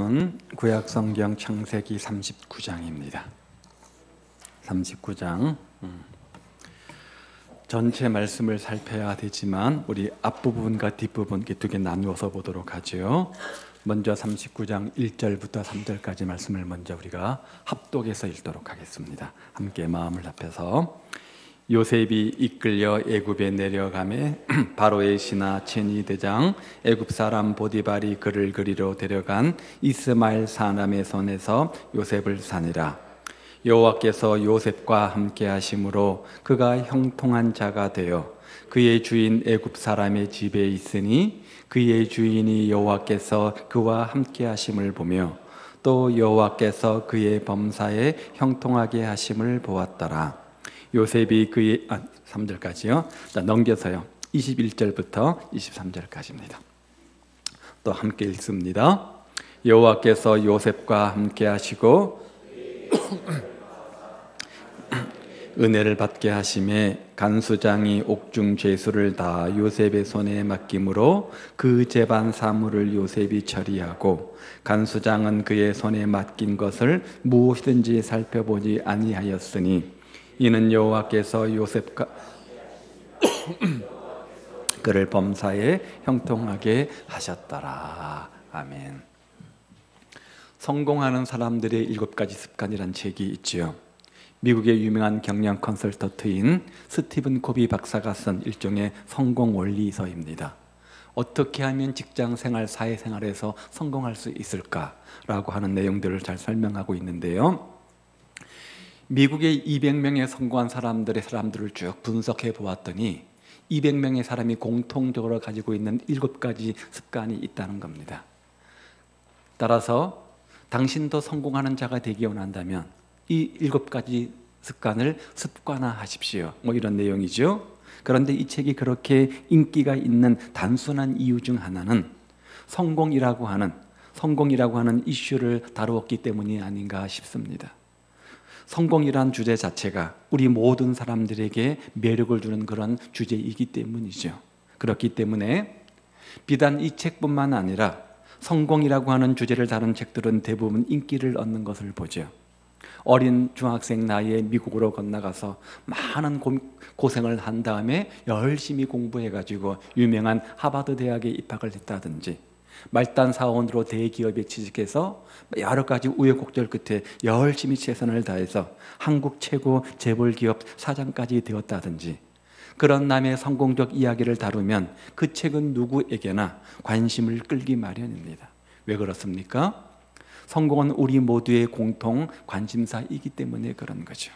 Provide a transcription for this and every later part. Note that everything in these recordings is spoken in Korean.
본문은 구약성경 창세기 39장입니다. 39장 전체 말씀을 살펴야 되지만 우리 앞부분과 뒷부분 두 개 나누어서 보도록 하죠. 먼저 39장 1절부터 3절까지 말씀을 먼저 우리가 합독해서 읽도록 하겠습니다. 함께 마음을 합해서. 요셉이 이끌려 애굽에 내려가매 바로의 신하 체니 대장 애굽 사람 보디발이 그를 그리로 데려간 이스마엘 사람의 손에서 요셉을 사니라. 여호와께서 요셉과 함께 하심으로 그가 형통한 자가 되어 그의 주인 애굽 사람의 집에 있으니 그의 주인이 여호와께서 그와 함께 하심을 보며 또 여호와께서 그의 범사에 형통하게 하심을 보았더라. 요셉이 그의 3절까지요. 넘겨서요. 21절부터 23절까지입니다. 또 함께 읽습니다. 여호와께서 요셉과 함께 하시고 은혜를 받게 하심에 간수장이 옥중 죄수를 다 요셉의 손에 맡김으로 그 재반 사물을 요셉이 처리하고 간수장은 그의 손에 맡긴 것을 무엇이든지 살펴보지 아니하였으니 이는 여호와께서 요셉과 그를 범사에 형통하게 하셨더라. 아멘. 성공하는 사람들의 7가지 습관이란 책이 있지요. 미국의 유명한 경영 컨설턴트인 스티븐 코비 박사가 쓴 일종의 성공 원리서입니다. 어떻게 하면 직장 생활, 사회 생활에서 성공할 수 있을까라고 하는 내용들을 잘 설명하고 있는데요. 미국의 200명의 성공한 사람들을 쭉 분석해 보았더니 200명의 사람이 공통적으로 가지고 있는 7가지 습관이 있다는 겁니다. 따라서 당신도 성공하는 자가 되기 원한다면 이 7가지 습관을 습관화하십시오. 이런 내용이죠. 그런데 이 책이 그렇게 인기가 있는 단순한 이유 중 하나는 성공이라고 하는 이슈를 다루었기 때문이 아닌가 싶습니다. 성공이란 주제 자체가 우리 모든 사람들에게 매력을 주는 그런 주제이기 때문이죠. 그렇기 때문에 비단 이 책뿐만 아니라 성공이라고 하는 주제를 다룬 책들은 대부분 인기를 얻는 것을 보죠. 어린 중학생 나이에 미국으로 건너가서 많은 고생을 한 다음에 열심히 공부해가지고 유명한 하버드 대학에 입학을 했다든지 말단 사원으로 대기업에 취직해서 여러 가지 우여곡절 끝에 열심히 최선을 다해서 한국 최고 재벌기업 사장까지 되었다든지 그런 남의 성공적 이야기를 다루면 그 책은 누구에게나 관심을 끌기 마련입니다. 왜 그렇습니까? 성공은 우리 모두의 공통 관심사이기 때문에 그런 거죠.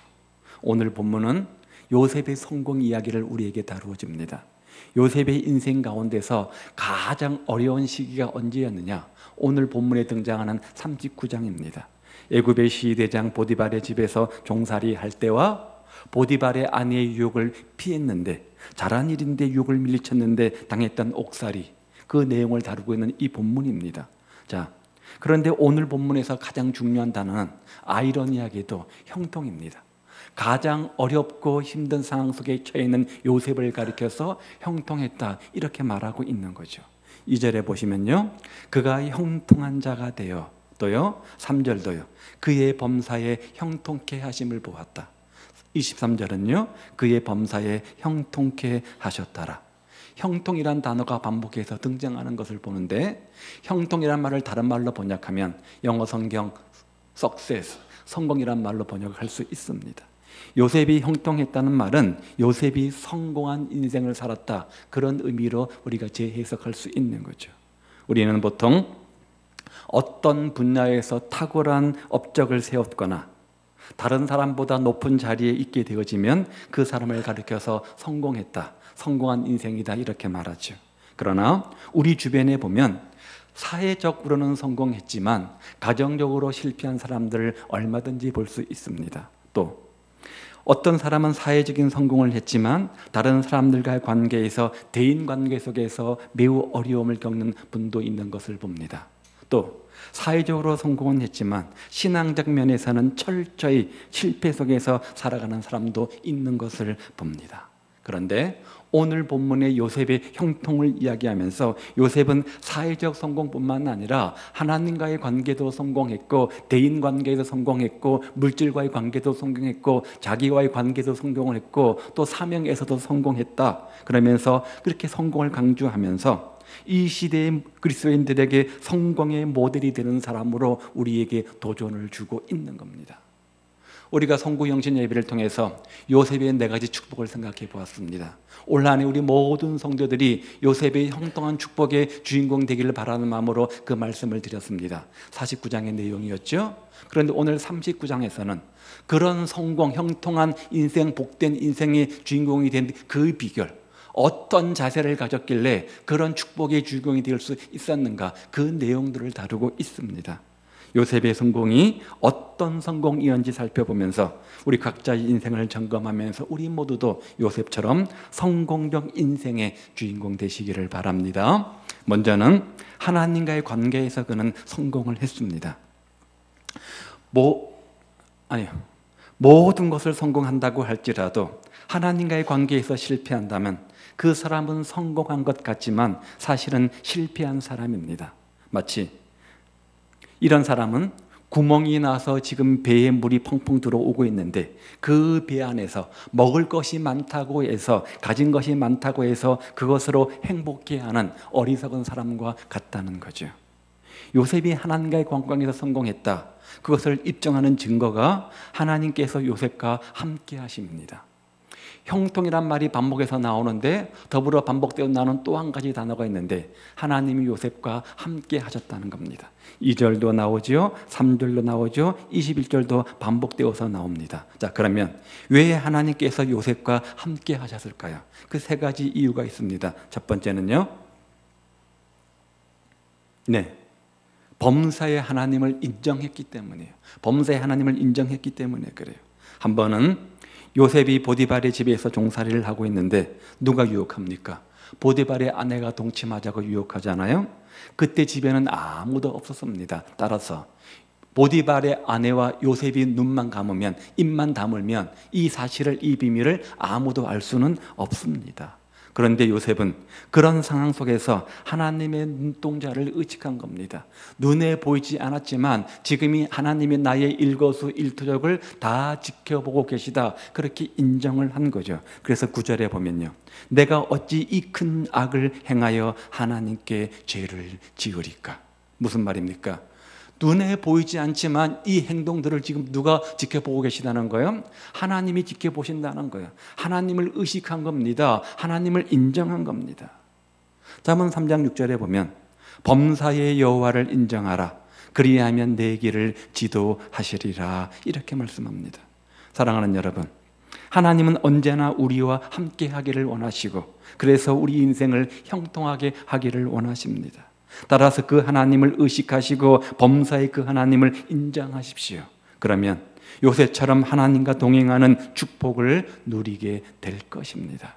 오늘 본문은 요셉의 성공 이야기를 우리에게 다루어 줍니다. 요셉의 인생 가운데서 가장 어려운 시기가 언제였느냐? 오늘 본문에 등장하는 39장입니다. 애굽의 시대장 보디발의 집에서 종살이 할 때와 보디발의 아내의 유혹을 피했는데 잘한 일인데 유혹을 밀리쳤는데 당했던 옥살이, 그 내용을 다루고 있는 이 본문입니다. 자, 그런데 오늘 본문에서 가장 중요한 단어는 아이러니하게도 형통입니다. 가장 어렵고 힘든 상황 속에 처해 있는 요셉을 가리켜서 형통했다 이렇게 말하고 있는 거죠. 2절에 보시면요, 그가 형통한 자가 되어, 또요 3절도요 그의 범사에 형통케 하심을 보았다. 23절은요 그의 범사에 형통케 하셨더라. 형통이란 단어가 반복해서 등장하는 것을 보는데, 형통이란 말을 다른 말로 번역하면 영어 성경 success, 성공이란 말로 번역할 수 있습니다. 요셉이 형통했다는 말은 요셉이 성공한 인생을 살았다, 그런 의미로 우리가 재해석할 수 있는 거죠. 우리는 보통 어떤 분야에서 탁월한 업적을 세웠거나 다른 사람보다 높은 자리에 있게 되어지면 그 사람을 가리켜서 성공했다, 성공한 인생이다 이렇게 말하죠. 그러나 우리 주변에 보면 사회적으로는 성공했지만 가정적으로 실패한 사람들을 얼마든지 볼 수 있습니다. 또 어떤 사람은 사회적인 성공을 했지만 다른 사람들과의 관계에서, 대인관계 속에서 매우 어려움을 겪는 분도 있는 것을 봅니다. 또 사회적으로 성공은 했지만 신앙적 면에서는 철저히 실패 속에서 살아가는 사람도 있는 것을 봅니다. 그런데 오늘 본문의 요셉의 형통을 이야기하면서 요셉은 사회적 성공뿐만 아니라 하나님과의 관계도 성공했고, 대인 관계에도 성공했고, 물질과의 관계도 성공했고, 자기와의 관계도 성공을 했고, 또 사명에서도 성공했다. 그러면서 그렇게 성공을 강조하면서 이 시대의 그리스도인들에게 성공의 모델이 되는 사람으로 우리에게 도전을 주고 있는 겁니다. 우리가 성구영신 예배를 통해서 요셉의 4가지 축복을 생각해 보았습니다. 올 한 해 우리 모든 성도들이 요셉의 형통한 축복의 주인공 되기를 바라는 마음으로 그 말씀을 드렸습니다. 49장의 내용이었죠. 그런데 오늘 39장에서는 그런 성공, 형통한 인생, 복된 인생의 주인공이 된 그 비결, 어떤 자세를 가졌길래 그런 축복의 주인공이 될 수 있었는가, 그 내용들을 다루고 있습니다. 요셉의 성공이 어떤 성공이었는지 살펴보면서 우리 각자의 인생을 점검하면서 우리 모두도 요셉처럼 성공적 인생의 주인공 되시기를 바랍니다. 먼저는 하나님과의 관계에서 그는 성공을 했습니다. 모든 것을 성공한다고 할지라도 하나님과의 관계에서 실패한다면 그 사람은 성공한 것 같지만 사실은 실패한 사람입니다. 마치 이런 사람은 구멍이 나서 지금 배에 물이 펑펑 들어오고 있는데 그 배 안에서 먹을 것이 많다고 해서, 가진 것이 많다고 해서 그것으로 행복해하는 어리석은 사람과 같다는 거죠. 요셉이 하나님과의 관계에서 성공했다. 그것을 입증하는 증거가 하나님께서 요셉과 함께 하심입니다. 형통이란 말이 반복해서 나오는데 더불어 반복되어 나오는 또 한 가지 단어가 있는데 하나님이 요셉과 함께 하셨다는 겁니다. 2절도 나오죠, 3절도 나오죠, 21절도 반복되어서 나옵니다. 자, 그러면 왜 하나님께서 요셉과 함께 하셨을까요? 그 3가지 이유가 있습니다. 첫 번째는요, 범사의 하나님을 인정했기 때문이에요. 범사의 하나님을 인정했기 때문에 그래요. 한 번은 요셉이 보디발의 집에서 종살이를 하고 있는데 누가 유혹합니까? 보디발의 아내가 동침하자고 유혹하잖아요. 그때 집에는 아무도 없었습니다. 따라서 보디발의 아내와 요셉이 눈만 감으면, 입만 다물면 이 사실을, 이 비밀을 아무도 알 수는 없습니다. 그런데 요셉은 그런 상황 속에서 하나님의 눈동자를 의식한 겁니다. 눈에 보이지 않았지만 지금이 하나님이 나의 일거수일투족을 다 지켜보고 계시다, 그렇게 인정을 한 거죠. 그래서 9절에 보면요, 내가 어찌 이 큰 악을 행하여 하나님께 죄를 지으리까? 무슨 말입니까? 눈에 보이지 않지만 이 행동들을 지금 누가 지켜보고 계시다는 거예요? 하나님이 지켜보신다는 거예요. 하나님을 의식한 겁니다. 하나님을 인정한 겁니다. 잠언 3장 6절에 보면 범사의 여호와를 인정하라, 그리하면 내 길을 지도하시리라, 이렇게 말씀합니다. 사랑하는 여러분, 하나님은 언제나 우리와 함께 하기를 원하시고, 그래서 우리 인생을 형통하게 하기를 원하십니다. 따라서 그 하나님을 의식하시고 범사의 그 하나님을 인정하십시오. 그러면 요셉처럼 하나님과 동행하는 축복을 누리게 될 것입니다.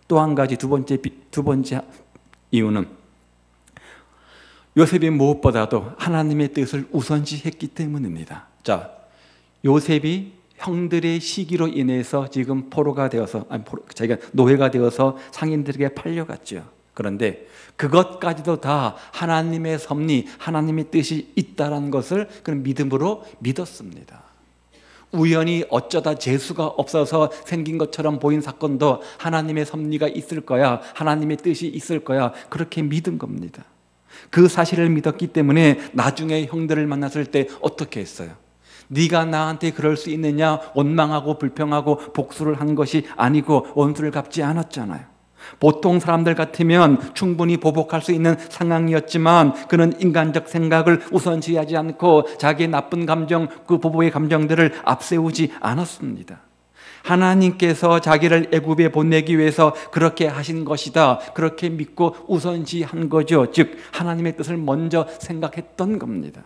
또 한 가지, 두 번째 이유는 요셉이 무엇보다도 하나님의 뜻을 우선시했기 때문입니다. 자, 요셉이 형들의 시기로 인해서 지금 자기가 노예가 되어서 상인들에게 팔려갔죠. 그런데 그것까지도 다 하나님의 섭리, 하나님의 뜻이 있다는 것을 그런 믿음으로 믿었습니다. 우연히 어쩌다 재수가 없어서 생긴 것처럼 보인 사건도 하나님의 섭리가 있을 거야, 하나님의 뜻이 있을 거야, 그렇게 믿은 겁니다. 그 사실을 믿었기 때문에 나중에 형들을 만났을 때 어떻게 했어요? 네가 나한테 그럴 수 있느냐, 원망하고 불평하고 복수를 한 것이 아니고 원수를 갚지 않았잖아요. 보통 사람들 같으면 충분히 보복할 수 있는 상황이었지만 그는 인간적 생각을 우선시하지 않고 자기의 나쁜 감정, 그 부부의 감정들을 앞세우지 않았습니다. 하나님께서 자기를 애굽에 보내기 위해서 그렇게 하신 것이다, 그렇게 믿고 우선시한 거죠. 즉 하나님의 뜻을 먼저 생각했던 겁니다.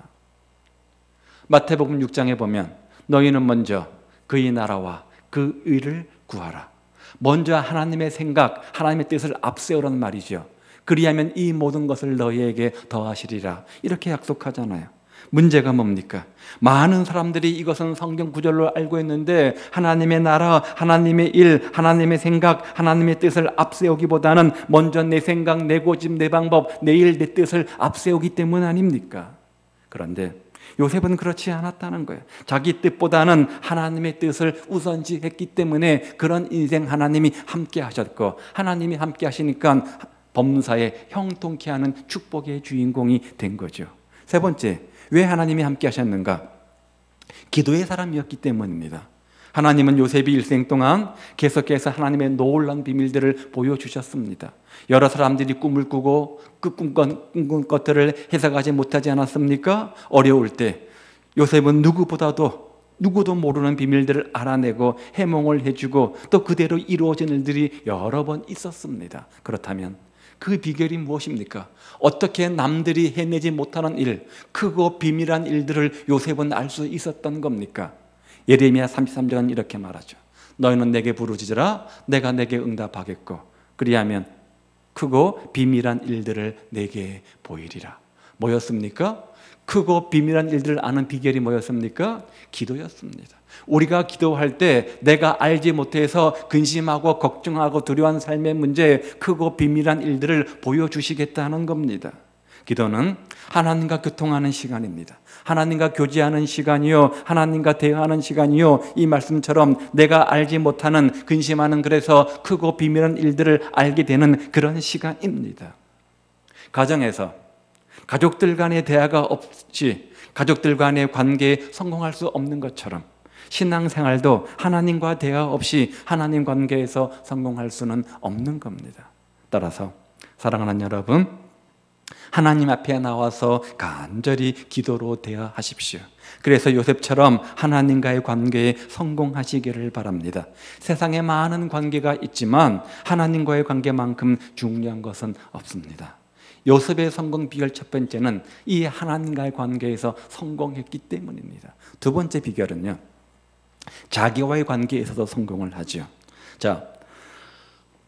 마태복음 6장에 보면 너희는 먼저 그의 나라와 그 의를 구하라. 먼저 하나님의 생각, 하나님의 뜻을 앞세우라는 말이죠. 그리하면 이 모든 것을 너희에게 더하시리라, 이렇게 약속하잖아요. 문제가 뭡니까? 많은 사람들이 이것은 성경 구절로 알고 있는데 하나님의 나라, 하나님의 일, 하나님의 생각, 하나님의 뜻을 앞세우기보다는 먼저 내 생각, 내 고집, 내 방법, 내 일, 내 뜻을 앞세우기 때문 아닙니까? 그런데 요셉은 그렇지 않았다는 거예요. 자기 뜻보다는 하나님의 뜻을 우선시했기 때문에 그런 인생 하나님이 함께 하셨고, 하나님이 함께 하시니까 범사에 형통케 하는 축복의 주인공이 된 거죠. 세 번째, 왜 하나님이 함께 하셨는가? 기도의 사람이었기 때문입니다. 하나님은 요셉이 일생 동안 계속해서 하나님의 놀라운 비밀들을 보여주셨습니다. 여러 사람들이 꿈을 꾸고 그 꿈꾼 것들을 해석하지 못하지 않았습니까? 어려울 때 요셉은 누구도 모르는 비밀들을 알아내고 해몽을 해주고 또 그대로 이루어진 일들이 여러 번 있었습니다. 그렇다면 그 비결이 무엇입니까? 어떻게 남들이 해내지 못하는 일, 크고 비밀한 일들을 요셉은 알 수 있었던 겁니까? 예레미야 33장은 이렇게 말하죠. 너희는 내게 부르짖으라 내가 내게 응답하겠고 그리하면 크고 비밀한 일들을 내게 보이리라. 뭐였습니까? 크고 비밀한 일들을 아는 비결이 뭐였습니까? 기도였습니다. 우리가 기도할 때 내가 알지 못해서 근심하고 걱정하고 두려워하는 삶의 문제, 크고 비밀한 일들을 보여주시겠다는 겁니다. 기도는 하나님과 교통하는 시간입니다. 하나님과 교제하는 시간이요, 하나님과 대화하는 시간이요, 이 말씀처럼 내가 알지 못하는 근심하는, 그래서 크고 비밀한 일들을 알게 되는 그런 시간입니다. 가정에서 가족들 간의 대화가 없이 가족들 간의 관계에 성공할 수 없는 것처럼 신앙생활도 하나님과 대화 없이 하나님 관계에서 성공할 수는 없는 겁니다. 따라서 사랑하는 여러분, 하나님 앞에 나와서 간절히 기도로 대화하십시오. 그래서 요셉처럼 하나님과의 관계에 성공하시기를 바랍니다. 세상에 많은 관계가 있지만 하나님과의 관계만큼 중요한 것은 없습니다. 요셉의 성공 비결 첫 번째는 이 하나님과의 관계에서 성공했기 때문입니다. 두 번째 비결은요, 자기와의 관계에서도 성공을 하죠. 자,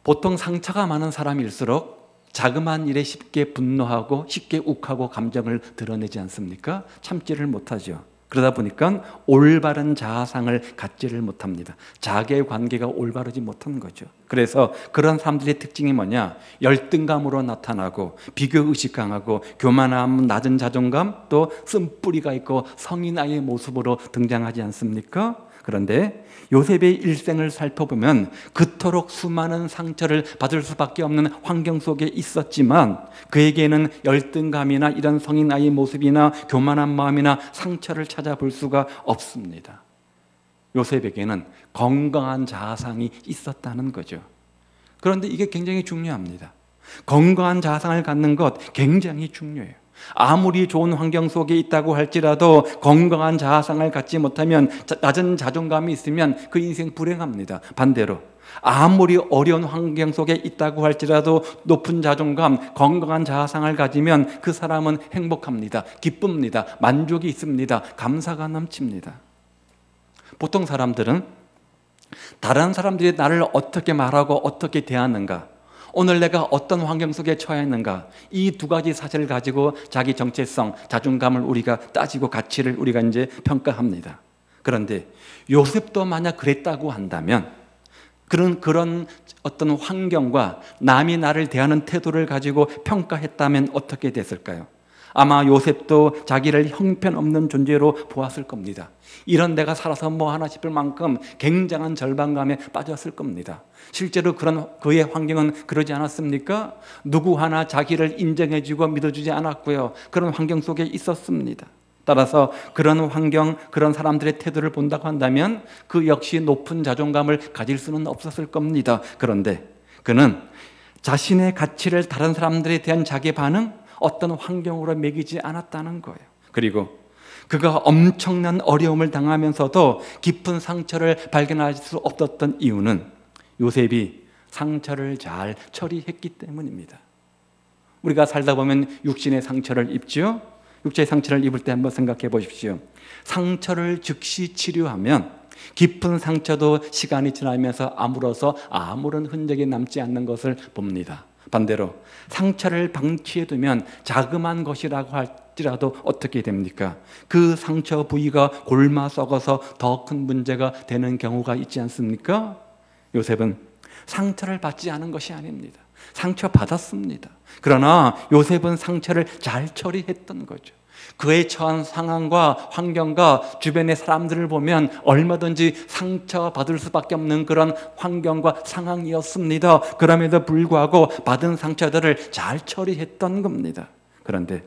보통 상처가 많은 사람일수록 자그마한 일에 쉽게 분노하고 쉽게 욱하고 감정을 드러내지 않습니까? 참지를 못하죠. 그러다 보니까 올바른 자아상을 갖지를 못합니다. 자기의 관계가 올바르지 못한 거죠. 그래서 그런 사람들의 특징이 뭐냐? 열등감으로 나타나고 비교의식 강하고 교만함, 낮은 자존감, 또 쓴뿌리가 있고 성인아이의 모습으로 등장하지 않습니까? 그런데 요셉의 일생을 살펴보면 그토록 수많은 상처를 받을 수밖에 없는 환경 속에 있었지만 그에게는 열등감이나 이런 성인아이의 모습이나 교만한 마음이나 상처를 찾아볼 수가 없습니다. 요셉에게는 건강한 자아상이 있었다는 거죠. 그런데 이게 굉장히 중요합니다. 건강한 자아상을 갖는 것 굉장히 중요해요. 아무리 좋은 환경 속에 있다고 할지라도 건강한 자아상을 갖지 못하면, 낮은 자존감이 있으면 그 인생 불행합니다. 반대로 아무리 어려운 환경 속에 있다고 할지라도 높은 자존감, 건강한 자아상을 가지면 그 사람은 행복합니다. 기쁩니다. 만족이 있습니다. 감사가 넘칩니다. 보통 사람들은 다른 사람들이 나를 어떻게 말하고 어떻게 대하는가, 오늘 내가 어떤 환경 속에 처해 있는가, 이 두 가지 사실을 가지고 자기 정체성, 자존감을 우리가 따지고 가치를 우리가 이제 평가합니다. 그런데 요셉도 만약 그랬다고 한다면, 그런 어떤 환경과 남이 나를 대하는 태도를 가지고 평가했다면 어떻게 됐을까요? 아마 요셉도 자기를 형편없는 존재로 보았을 겁니다. 이런 내가 살아서 뭐 하나 싶을 만큼 굉장한 절망감에 빠졌을 겁니다. 실제로 그의 환경은 그러지 않았습니까? 누구 하나 자기를 인정해주고 믿어주지 않았고요. 그런 환경 속에 있었습니다. 따라서 그런 환경, 그런 사람들의 태도를 본다고 한다면 그 역시 높은 자존감을 가질 수는 없었을 겁니다. 그런데 그는 자신의 가치를 다른 사람들에 대한 자기 반응, 어떤 환경으로 매기지 않았다는 거예요. 그리고 그가 엄청난 어려움을 당하면서도 깊은 상처를 발견할 수 없었던 이유는 요셉이 상처를 잘 처리했기 때문입니다. 우리가 살다 보면 육신의 상처를 입죠. 육체의 상처를 입을 때 한번 생각해 보십시오. 상처를 즉시 치료하면 깊은 상처도 시간이 지나면서 아물어서 아무런 흔적이 남지 않는 것을 봅니다. 반대로 상처를 방치해두면 자그마한 것이라고 할지라도 어떻게 됩니까? 그 상처 부위가 골마 썩어서 더 큰 문제가 되는 경우가 있지 않습니까? 요셉은 상처를 받지 않은 것이 아닙니다. 상처 받았습니다. 그러나 요셉은 상처를 잘 처리했던 거죠. 그의 처한 상황과 환경과 주변의 사람들을 보면 얼마든지 상처받을 수밖에 없는 그런 환경과 상황이었습니다. 그럼에도 불구하고 받은 상처들을 잘 처리했던 겁니다. 그런데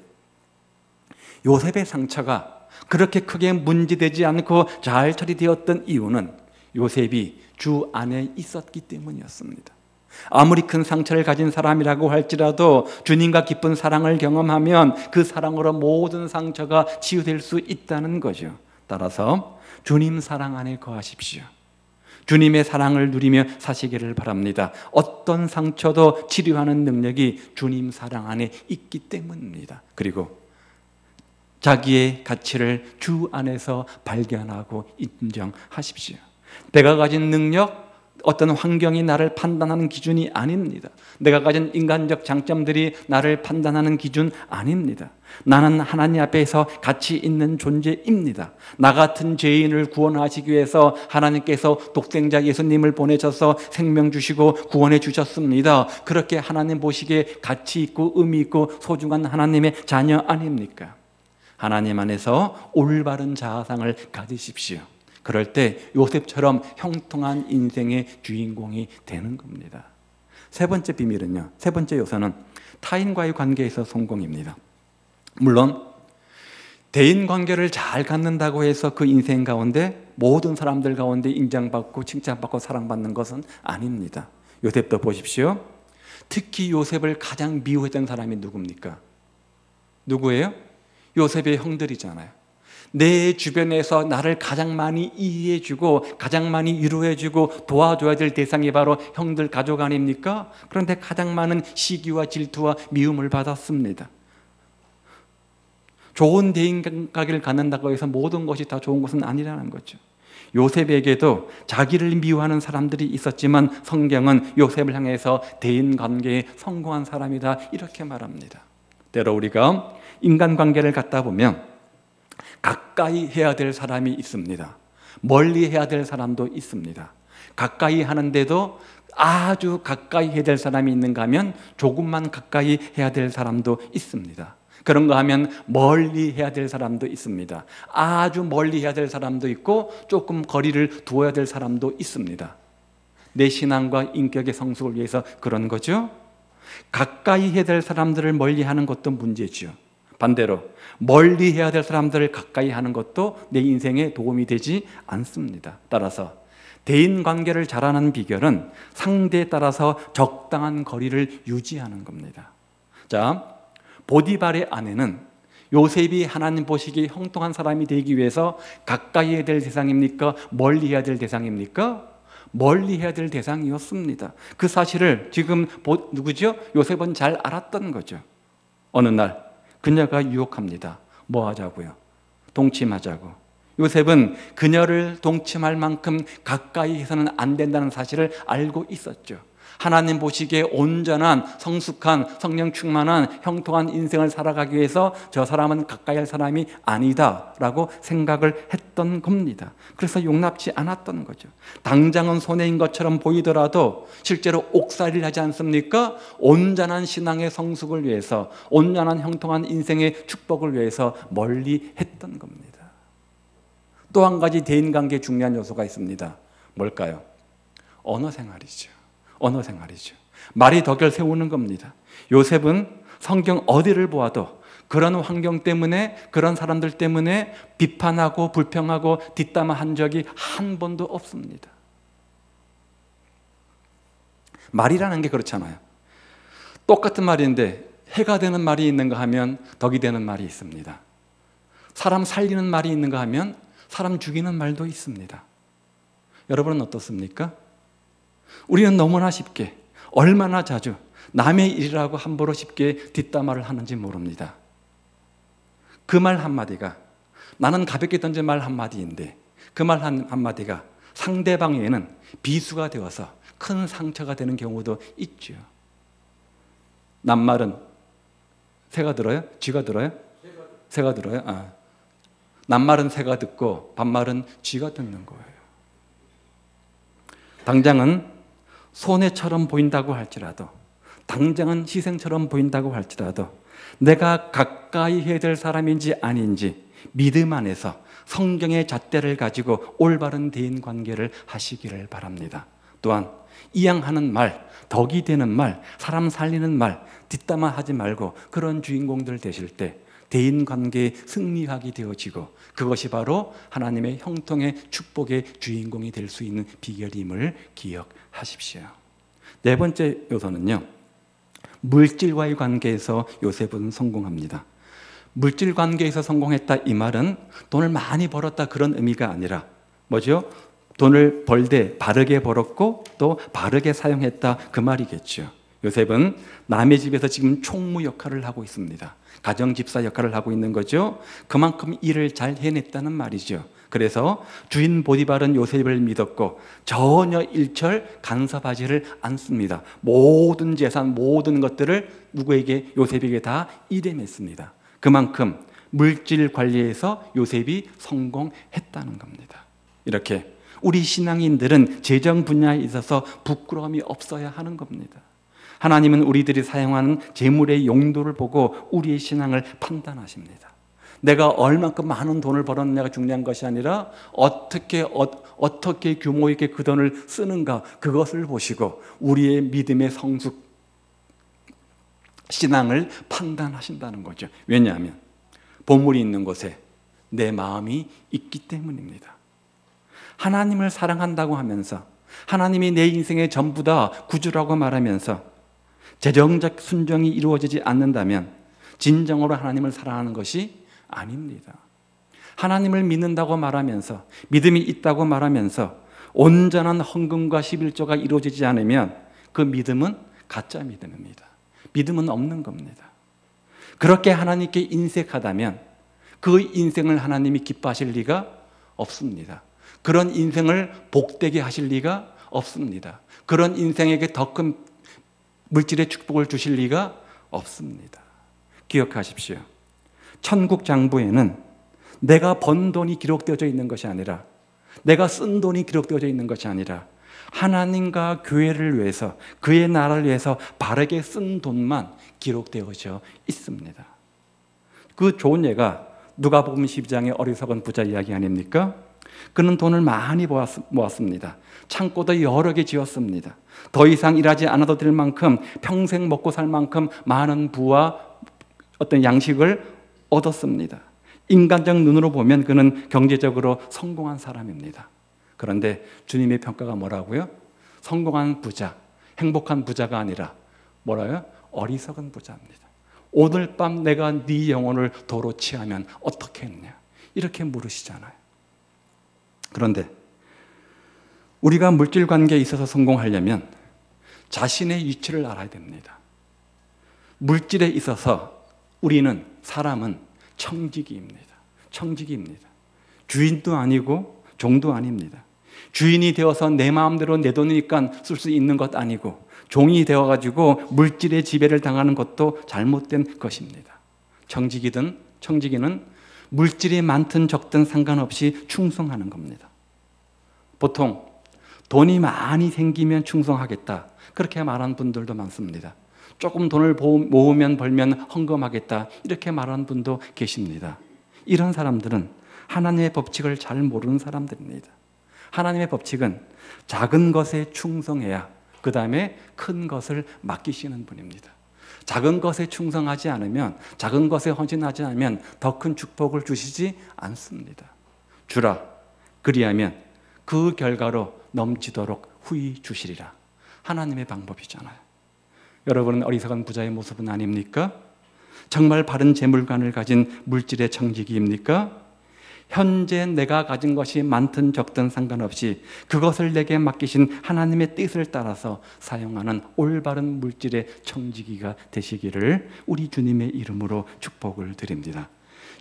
요셉의 상처가 그렇게 크게 문제되지 않고 잘 처리되었던 이유는 요셉이 주 안에 있었기 때문이었습니다. 아무리 큰 상처를 가진 사람이라고 할지라도 주님과 깊은 사랑을 경험하면 그 사랑으로 모든 상처가 치유될 수 있다는 거죠. 따라서 주님 사랑 안에 거하십시오. 주님의 사랑을 누리며 사시기를 바랍니다. 어떤 상처도 치료하는 능력이 주님 사랑 안에 있기 때문입니다. 그리고 자기의 가치를 주 안에서 발견하고 인정하십시오. 내가 가진 능력, 어떤 환경이 나를 판단하는 기준이 아닙니다. 내가 가진 인간적 장점들이 나를 판단하는 기준 아닙니다. 나는 하나님 앞에서 가치 있는 존재입니다. 나 같은 죄인을 구원하시기 위해서 하나님께서 독생자 예수님을 보내셔서 생명 주시고 구원해 주셨습니다. 그렇게 하나님 보시기에 가치 있고 의미 있고 소중한 하나님의 자녀 아닙니까? 하나님 안에서 올바른 자아상을 가지십시오. 그럴 때 요셉처럼 형통한 인생의 주인공이 되는 겁니다. 세 번째 비밀은요, 세 번째 요소는 타인과의 관계에서 성공입니다. 물론 대인관계를 잘 갖는다고 해서 그 인생 가운데 모든 사람들 가운데 인정받고 칭찬받고 사랑받는 것은 아닙니다. 요셉도 보십시오. 특히 요셉을 가장 미워했던 사람이 누굽니까? 누구예요? 요셉의 형들이잖아요. 내 주변에서 나를 가장 많이 이해해주고 가장 많이 위로해주고 도와줘야 될 대상이 바로 형들 가족 아닙니까? 그런데 가장 많은 시기와 질투와 미움을 받았습니다. 좋은 대인관계를 갖는다고 해서 모든 것이 다 좋은 것은 아니라는 거죠. 요셉에게도 자기를 미워하는 사람들이 있었지만 성경은 요셉을 향해서 대인관계에 성공한 사람이다 이렇게 말합니다. 때로 우리가 인간관계를 갖다 보면 가까이 해야 될 사람이 있습니다. 멀리 해야 될 사람도 있습니다. 가까이 하는데도 아주 가까이 해야 될 사람이 있는가 하면 조금만 가까이 해야 될 사람도 있습니다. 그런가 하면 멀리 해야 될 사람도 있습니다. 아주 멀리 해야 될 사람도 있고 조금 거리를 두어야 될 사람도 있습니다. 내 신앙과 인격의 성숙을 위해서 그런 거죠. 가까이 해야 될 사람들을 멀리 하는 것도 문제죠. 반대로 멀리 해야 될 사람들을 가까이 하는 것도 내 인생에 도움이 되지 않습니다. 따라서 대인관계를 잘하는 비결은 상대에 따라서 적당한 거리를 유지하는 겁니다. 자, 보디발의 아내는 요셉이 하나님 보시기에 형통한 사람이 되기 위해서 가까이 해야 될 대상입니까? 멀리 해야 될 대상입니까? 멀리 해야 될 대상이었습니다. 그 사실을 지금 누구죠? 요셉은 잘 알았던 거죠. 어느 날 그녀가 유혹합니다. 뭐 하자고요? 동침하자고. 요셉은 그녀를 동침할 만큼 가까이 해서는 안 된다는 사실을 알고 있었죠. 하나님 보시기에 온전한 성숙한 성령 충만한 형통한 인생을 살아가기 위해서 저 사람은 가까이 할 사람이 아니다라고 생각을 했던 겁니다. 그래서 용납치 않았던 거죠. 당장은 손해인 것처럼 보이더라도 실제로 옥살이를 하지 않습니까? 온전한 신앙의 성숙을 위해서 온전한 형통한 인생의 축복을 위해서 멀리 했던 겁니다. 또 한 가지 대인관계에 중요한 요소가 있습니다. 뭘까요? 언어 생활이죠. 언어 생활이죠. 말이 덕을 세우는 겁니다. 요셉은 성경 어디를 보아도 그런 환경 때문에 그런 사람들 때문에 비판하고 불평하고 뒷담화한 적이 한 번도 없습니다. 말이라는 게 그렇잖아요. 똑같은 말인데 해가 되는 말이 있는가 하면 덕이 되는 말이 있습니다. 사람 살리는 말이 있는가 하면 사람 죽이는 말도 있습니다. 여러분은 어떻습니까? 우리는 너무나 쉽게 얼마나 자주 남의 일이라고 함부로 쉽게 뒷담화를 하는지 모릅니다. 그 말 한마디가 나는 가볍게 던진 말 한마디인데 그 말 한마디가 상대방에게는 비수가 되어서 큰 상처가 되는 경우도 있죠. 낱말은 새가 들어요? 쥐가 들어요? 새가 들어요? 낱말은 새가 듣고 반말은 쥐가 듣는 거예요. 당장은 손해처럼 보인다고 할지라도, 당장은 희생처럼 보인다고 할지라도 내가 가까이 해야 될 사람인지 아닌지 믿음 안에서 성경의 잣대를 가지고 올바른 대인관계를 하시기를 바랍니다. 또한 이양하는 말, 덕이 되는 말, 사람 살리는 말 뒷담화 하지 말고 그런 주인공들 되실 때 대인관계에 승리하게 되어지고 그것이 바로 하나님의 형통의 축복의 주인공이 될 수 있는 비결임을 기억하십시오. 네 번째 요소는요, 물질과의 관계에서 요셉은 성공합니다. 물질 관계에서 성공했다 이 말은 돈을 많이 벌었다 그런 의미가 아니라 뭐죠? 돈을 벌 때 바르게 벌었고 또 바르게 사용했다 그 말이겠죠. 요셉은 남의 집에서 지금 총무 역할을 하고 있습니다. 가정집사 역할을 하고 있는 거죠. 그만큼 일을 잘 해냈다는 말이죠. 그래서 주인 보디발은 요셉을 믿었고 전혀 일철 간섭하지를 않습니다. 모든 재산, 모든 것들을 누구에게? 요셉에게 다 일해냈습니다. 그만큼 물질 관리에서 요셉이 성공했다는 겁니다. 이렇게 우리 신앙인들은 재정 분야에 있어서 부끄러움이 없어야 하는 겁니다. 하나님은 우리들이 사용하는 재물의 용도를 보고 우리의 신앙을 판단하십니다. 내가 얼만큼 많은 돈을 벌었느냐가 중요한 것이 아니라 어떻게 규모 있게 그 돈을 쓰는가 그것을 보시고 우리의 믿음의 성숙 신앙을 판단하신다는 거죠. 왜냐하면 보물이 있는 곳에 내 마음이 있기 때문입니다. 하나님을 사랑한다고 하면서 하나님이 내 인생의 전부 다 구주라고 말하면서 재정적 순종이 이루어지지 않는다면 진정으로 하나님을 사랑하는 것이 아닙니다. 하나님을 믿는다고 말하면서 믿음이 있다고 말하면서 온전한 헌금과 11조가 이루어지지 않으면 그 믿음은 가짜 믿음입니다. 믿음은 없는 겁니다. 그렇게 하나님께 인색하다면 그 인생을 하나님이 기뻐하실 리가 없습니다. 그런 인생을 복되게 하실 리가 없습니다. 그런 인생에게 더 큰 물질의 축복을 주실 리가 없습니다. 기억하십시오. 천국 장부에는 내가 번 돈이 기록되어져 있는 것이 아니라 내가 쓴 돈이 기록되어져 있는 것이 아니라 하나님과 교회를 위해서 그의 나라를 위해서 바르게 쓴 돈만 기록되어져 있습니다. 그 좋은 예가 누가복음 12장의 어리석은 부자 이야기 아닙니까? 그는 돈을 많이 모았습니다. 창고도 여러 개 지었습니다. 더 이상 일하지 않아도 될 만큼 평생 먹고 살 만큼 많은 부와 어떤 양식을 얻었습니다. 인간적 눈으로 보면 그는 경제적으로 성공한 사람입니다. 그런데 주님의 평가가 뭐라고요? 성공한 부자, 행복한 부자가 아니라 뭐라요? 어리석은 부자입니다. 오늘 밤 내가 네 영혼을 도로 취하면 어떻게 했냐? 이렇게 물으시잖아요. 그런데 우리가 물질 관계에 있어서 성공하려면 자신의 위치를 알아야 됩니다. 물질에 있어서 사람은 청지기입니다. 청지기입니다. 주인도 아니고 종도 아닙니다. 주인이 되어서 내 마음대로 내 돈이니까 쓸 수 있는 것 아니고 종이 되어가지고 물질의 지배를 당하는 것도 잘못된 것입니다. 청지기는 물질이 많든 적든 상관없이 충성하는 겁니다. 보통 돈이 많이 생기면 충성하겠다 그렇게 말하는 분들도 많습니다. 조금 돈을 모으면 벌면 헌금하겠다 이렇게 말하는 분도 계십니다. 이런 사람들은 하나님의 법칙을 잘 모르는 사람들입니다. 하나님의 법칙은 작은 것에 충성해야 그 다음에 큰 것을 맡기시는 분입니다. 작은 것에 충성하지 않으면, 작은 것에 헌신하지 않으면 더 큰 축복을 주시지 않습니다. 주라, 그리하면 그 결과로 넘치도록 후히 주시리라. 하나님의 방법이잖아요. 여러분은 어리석은 부자의 모습은 아닙니까? 정말 바른 재물관을 가진 물질의 청지기입니까? 현재 내가 가진 것이 많든 적든 상관없이 그것을 내게 맡기신 하나님의 뜻을 따라서 사용하는 올바른 물질의 청지기가 되시기를 우리 주님의 이름으로 축복을 드립니다.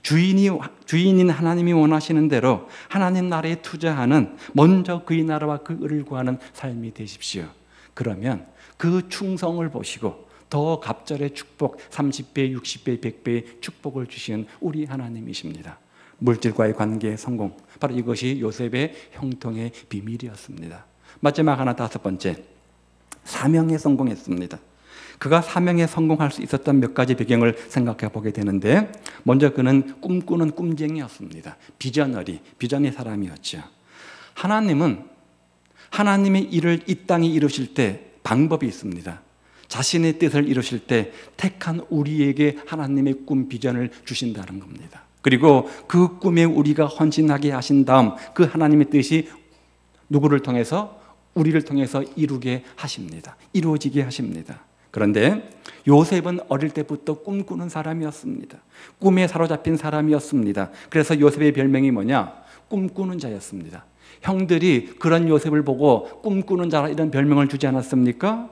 주인인 하나님이 원하시는 대로 하나님 나라에 투자하는, 먼저 그의 나라와 그 의를 구하는 삶이 되십시오. 그러면 그 충성을 보시고 더 갑절의 축복, 30배, 60배, 100배의 축복을 주시는 우리 하나님이십니다. 물질과의 관계의 성공, 바로 이것이 요셉의 형통의 비밀이었습니다. 마지막 하나, 다섯 번째, 사명에 성공했습니다. 그가 사명에 성공할 수 있었던 몇 가지 배경을 생각해 보게 되는데, 먼저 그는 꿈꾸는 꿈쟁이였습니다. 비전의 사람이었죠. 하나님은 하나님의 일을 이 땅에 이루실 때 방법이 있습니다. 자신의 뜻을 이루실 때 택한 우리에게 하나님의 꿈, 비전을 주신다는 겁니다. 그리고 그 꿈에 우리가 헌신하게 하신 다음 그 하나님의 뜻이 누구를 통해서? 우리를 통해서 이루게 하십니다. 이루어지게 하십니다. 그런데 요셉은 어릴 때부터 꿈꾸는 사람이었습니다. 꿈에 사로잡힌 사람이었습니다. 그래서 요셉의 별명이 뭐냐? 꿈꾸는 자였습니다. 형들이 그런 요셉을 보고 꿈꾸는 자라 이런 별명을 주지 않았습니까?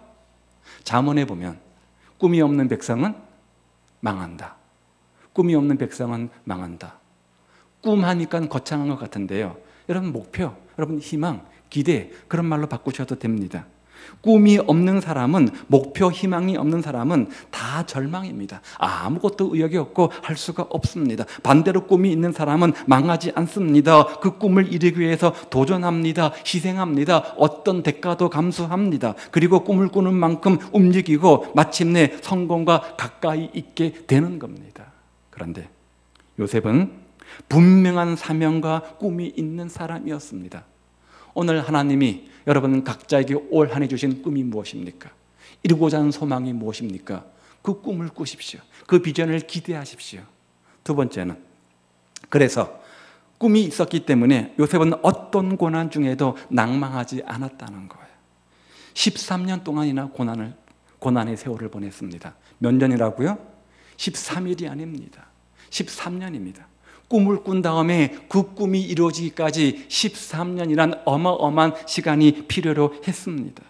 잠언에 보면 꿈이 없는 백성은 망한다. 꿈이 없는 백성은 망한다. 꿈하니까 거창한 것 같은데요. 여러분 목표, 여러분 희망, 기대, 그런 말로 바꾸셔도 됩니다. 꿈이 없는 사람은, 목표, 희망이 없는 사람은 다 절망입니다. 아무것도 의욕이 없고 할 수가 없습니다. 반대로 꿈이 있는 사람은 망하지 않습니다. 그 꿈을 이루기 위해서 도전합니다. 희생합니다. 어떤 대가도 감수합니다. 그리고 꿈을 꾸는 만큼 움직이고 마침내 성공과 가까이 있게 되는 겁니다. 그런데 요셉은 분명한 사명과 꿈이 있는 사람이었습니다. 오늘 하나님이 여러분 각자에게 올 한 해 주신 꿈이 무엇입니까? 이루고자 하는 소망이 무엇입니까? 그 꿈을 꾸십시오. 그 비전을 기대하십시오. 두 번째는, 그래서 꿈이 있었기 때문에 요셉은 어떤 고난 중에도 낭망하지 않았다는 거예요. 13년 동안이나 고난의 세월을 보냈습니다. 몇 년이라고요? 13일이 아닙니다. 13년입니다. 꿈을 꾼 다음에 그 꿈이 이루어지기까지 13년이란 어마어마한 시간이 필요로 했습니다.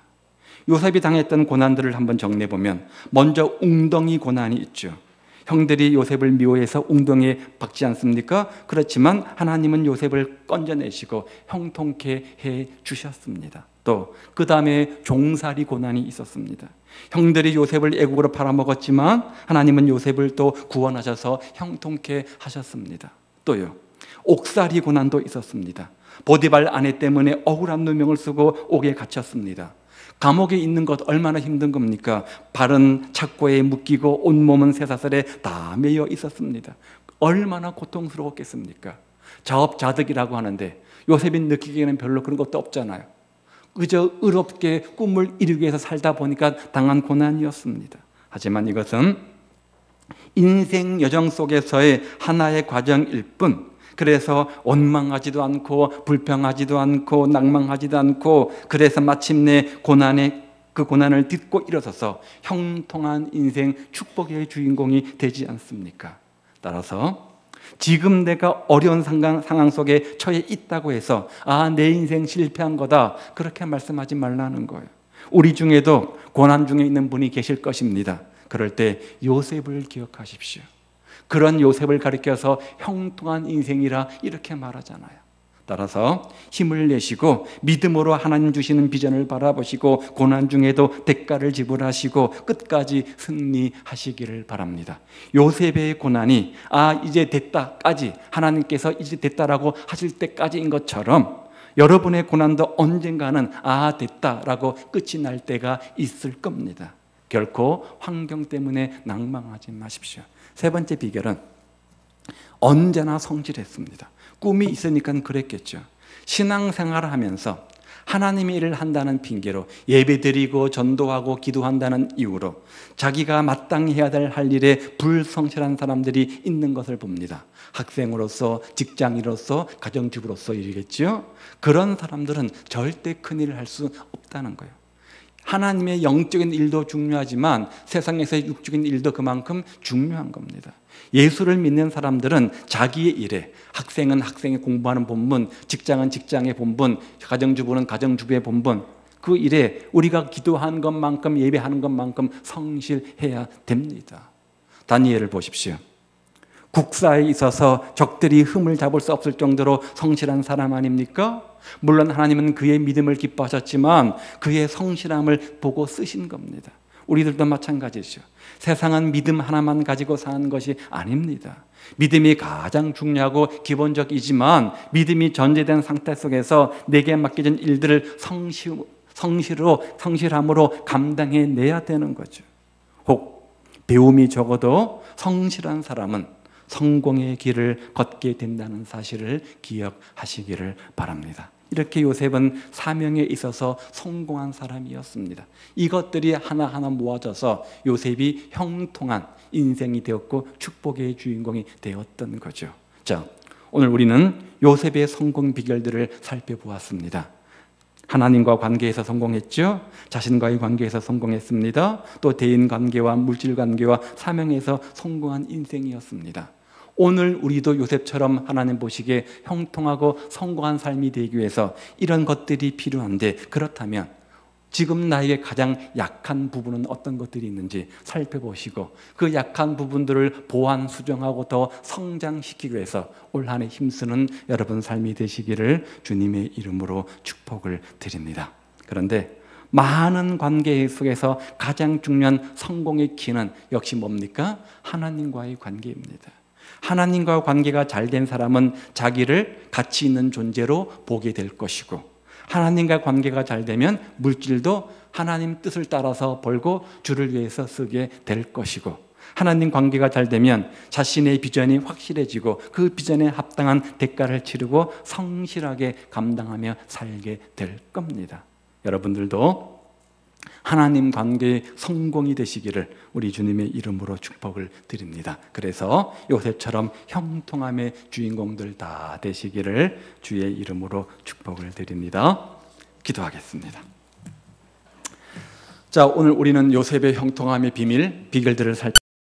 요셉이 당했던 고난들을 한번 정리해보면, 먼저 웅덩이 고난이 있죠. 형들이 요셉을 미워해서 웅덩이에 박지 않습니까? 그렇지만 하나님은 요셉을 건져내시고 형통케 해 주셨습니다. 또 그 다음에 종살이 고난이 있었습니다. 형들이 요셉을 애국으로 팔아먹었지만 하나님은 요셉을 또 구원하셔서 형통케 하셨습니다. 또요, 옥살이 고난도 있었습니다. 보디발 아내 때문에 억울한 누명을 쓰고 옥에 갇혔습니다. 감옥에 있는 것 얼마나 힘든 겁니까? 발은 착고에 묶이고 온몸은 쇠사슬에 다 매여 있었습니다. 얼마나 고통스러웠겠습니까? 자업자득이라고 하는데 요셉이 느끼기에는 별로 그런 것도 없잖아요. 그저 의롭게 꿈을 이루기 위해서 살다 보니까 당한 고난이었습니다. 하지만 이것은 인생 여정 속에서의 하나의 과정일 뿐, 그래서 원망하지도 않고 불평하지도 않고 낭망하지도 않고, 그래서 마침내 그 고난을 딛고 일어서서 형통한 인생 축복의 주인공이 되지 않습니까? 따라서 지금 내가 어려운 상황 속에 처해 있다고 해서 내 인생 실패한 거다, 그렇게 말씀하지 말라는 거예요. 우리 중에도 고난 중에 있는 분이 계실 것입니다. 그럴 때 요셉을 기억하십시오. 그런 요셉을 가리켜서 형통한 인생이라 이렇게 말하잖아요. 따라서 힘을 내시고 믿음으로 하나님 주시는 비전을 바라보시고 고난 중에도 대가를 지불하시고 끝까지 승리하시기를 바랍니다. 요셉의 고난이 이제 됐다까지, 하나님께서 이제 됐다라고 하실 때까지인 것처럼 여러분의 고난도 언젠가는 됐다라고 끝이 날 때가 있을 겁니다. 결코 환경 때문에 낭망하지 마십시오. 세 번째 비결은 언제나 성실했습니다. 꿈이 있으니까 그랬겠죠. 신앙생활을 하면서 하나님의 일을 한다는 핑계로 예배드리고 전도하고 기도한다는 이유로 자기가 마땅히 해야 할 일에 불성실한 사람들이 있는 것을 봅니다. 학생으로서, 직장인으로서, 가정주부로서 이러겠죠. 그런 사람들은 절대 큰일을 할 수 없다는 거예요. 하나님의 영적인 일도 중요하지만 세상에서의 육적인 일도 그만큼 중요한 겁니다. 예수를 믿는 사람들은 자기의 일에, 학생은 학생의 공부하는 본분, 직장은 직장의 본분, 가정주부는 가정주부의 본분, 그 일에 우리가 기도하는 것만큼, 예배하는 것만큼 성실해야 됩니다. 다니엘을 보십시오. 국사에 있어서 적들이 흠을 잡을 수 없을 정도로 성실한 사람 아닙니까? 물론 하나님은 그의 믿음을 기뻐하셨지만 그의 성실함을 보고 쓰신 겁니다. 우리들도 마찬가지죠. 세상은 믿음 하나만 가지고 사는 것이 아닙니다. 믿음이 가장 중요하고 기본적이지만 믿음이 전제된 상태 속에서 내게 맡겨진 일들을 성실함으로 감당해내야 되는 거죠. 혹 배움이 적어도 성실한 사람은 성공의 길을 걷게 된다는 사실을 기억하시기를 바랍니다. 이렇게 요셉은 사명에 있어서 성공한 사람이었습니다. 이것들이 하나하나 모아져서 요셉이 형통한 인생이 되었고 축복의 주인공이 되었던 거죠. 자, 오늘 우리는 요셉의 성공 비결들을 살펴보았습니다. 하나님과 관계에서 성공했죠. 자신과의 관계에서 성공했습니다. 또 대인 관계와 물질 관계와 사명에서 성공한 인생이었습니다. 오늘 우리도 요셉처럼 하나님 보시기에 형통하고 성공한 삶이 되기 위해서 이런 것들이 필요한데, 그렇다면 지금 나에게 가장 약한 부분은 어떤 것들이 있는지 살펴보시고 그 약한 부분들을 보완 수정하고 더 성장시키기 위해서 올 한 해 힘쓰는 여러분 삶이 되시기를 주님의 이름으로 축복을 드립니다. 그런데 많은 관계 속에서 가장 중요한 성공의 키는 역시 뭡니까? 하나님과의 관계입니다. 하나님과 관계가 잘 된 사람은 자기를 가치 있는 존재로 보게 될 것이고, 하나님과 관계가 잘 되면 물질도 하나님 뜻을 따라서 벌고 주를 위해서 쓰게 될 것이고, 하나님 관계가 잘 되면 자신의 비전이 확실해지고 그 비전에 합당한 대가를 치르고 성실하게 감당하며 살게 될 겁니다. 여러분들도 하나님 관계의 성공이 되시기를 우리 주님의 이름으로 축복을 드립니다. 그래서 요셉처럼 형통함의 주인공들 다 되시기를 주의 이름으로 축복을 드립니다. 기도하겠습니다. 자, 오늘 우리는 요셉의 형통함의 비결들을 살펴